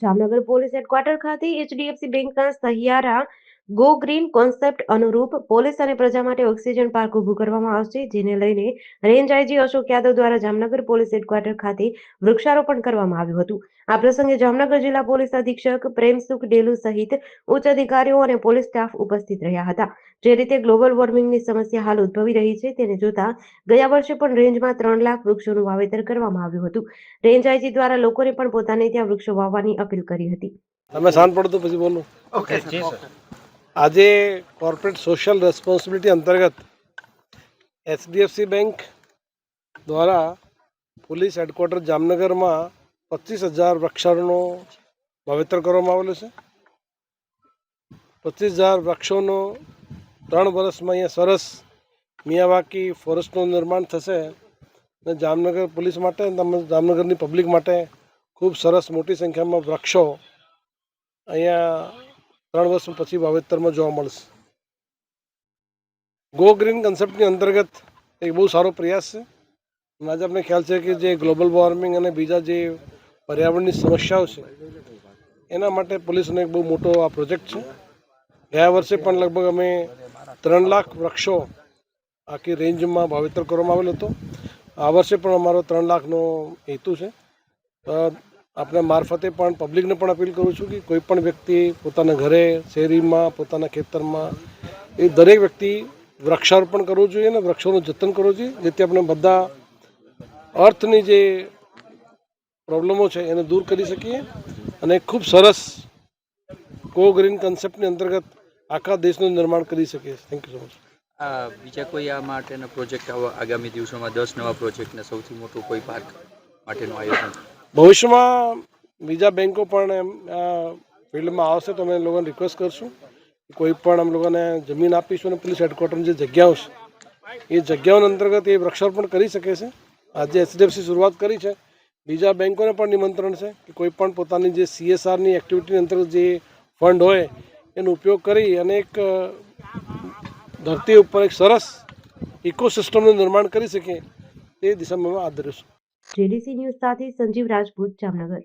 Jamnagar police headquarter ખાતે HDFC બેંકના સહિયારા ગો ગ્રીન કોન્સેપ્ટ અનુરૂપ પોલીસ અને પ્રજા માટે ઓક્સિજન પાર્ક ઊભું કરવામાં આવશે, જેને લઈને રેન્જ આઈજી અશોક યાદવ દ્વારા જામનગર પોલીસ હેડક્વાર્ટર ખાતે વૃક્ષારોપણ કરવામાં આવ્યું હતું. આ પ્રસંગે જામનગર જિલ્લા પોલીસ અધિક્ષક પ્રેમસુખ ડેલુ સહિત ઉચ્ચ અધિકારીઓ અને પોલીસ સ્ટાફ ઉપસ્થિત રહ્યા હતા. જે રીતે ગ્લોબલ વોર્મિંગની સમસ્યા હાલ ઉદ્ભવી રહી છે, તેને જોતા ગયા વર્ષે પણ રેન્જમાં 3 લાખ વૃક્ષોનું વાવેતર કરવામાં આવ્યું હતું. રેન્જ આઈજી દ્વારા લોકોને પણ પોતાને ત્યાં વૃક્ષો વાવવાની અપીલ કરી હતી. તમે શાંત પડો તો પછી બોલો. ઓકે જી સર. આજે કોર્પોરેટ સોશિયલ રેસ્પોન્સિબિલિટી અંતર્ગત એચડીએફસી બેંક દ્વારા પોલીસ હેડક્વાર્ટર જામનગરમાં 25,000 વૃક્ષારોપણનું વાવેતર કરવામાં આવેલું છે. 25,000 વૃક્ષોનો 3 વર્ષમાં અહીંયા સરસ મિયાવાકી ફોરેસ્ટનું નિર્માણ થશે અને જામનગર પોલીસ માટે જામનગરની પબ્લિક માટે ખૂબ સરસ મોટી સંખ્યામાં વૃક્ષો અહીંયા 3 વર્ષ પછી વાવેતરમાં જોવા મળશે. ગો ગ્રીન કન્સેપ્ટની અંતર્ગત એક બહુ સારો પ્રયાસ છે. આજે આપણે ખ્યાલ છે કે જે ગ્લોબલ વોર્મિંગ અને બીજા જે પર્યાવરણની સમસ્યાઓ છે એના માટે પોલીસનો એક બહુ મોટો આ પ્રોજેક્ટ છે. ગયા વર્ષે પણ લગભગ અમે 3 લાખ વૃક્ષો આખી રેન્જમાં વાવેતર કરવામાં આવેલો હતો. આ વર્ષે પણ અમારો 3 લાખનો હેતુ છે. આપણે મારફતે પણ પબ્લિકને પણ અપીલ કરું છું કે કોઈ પણ વ્યક્તિ પોતાના ઘરે, શેરીમાં, પોતાના ખેતરમાં એ દરેક વ્યક્તિ વૃક્ષારોપણ કરવું જોઈએ અને વૃક્ષોનું જતન કરવું જોઈએ, જેથી આપણે બધા અર્થની જે પ્રોબ્લેમો છે એને દૂર કરી શકીએ અને ખૂબ સરસ ગો ગ્રીન કન્સેપ્ટની અંતર્ગત આખા દેશનું નિર્માણ કરી શકીએ. Thank you so much. બીજા કોઈ આ માટેના પ્રોજેક્ટ આગામી દિવસોમાં 10 નવા પ્રોજેક્ટને સૌથી મોટું કોઈ પાર્ક માટેનું આયોજન ભવિષ્યમાં બીજા બેંકો પણ આ ફિલ્ડમાં આવશે તો અમે લોકોને રિક્વેસ્ટ કરશું. કોઈ પણ અમે લોકોને જમીન આપીશું અને પોલીસ હેડક્વાર્ટરની જે જગ્યાઓ છે એ જગ્યાઓના અંતર્ગત એ વૃક્ષારોપણ કરી શકે છે. આજે એચડીએફસી શરૂઆત કરી છે. બીજા બેંકોને પણ નિમંત્રણ છે કે કોઈ પણ પોતાની જે CSRની એક્ટિવિટી અંતર્ગત જે ફંડ હોય એનો ઉપયોગ કરી અને એક ધરતી ઉપર એક સરસ ઇકોસિસ્ટમનું નિર્માણ કરી શકે તે દિશામાં આદર્શ. જેડીસી ન્યૂઝ સાથે સંજીવ રાજપૂત, જામનગર.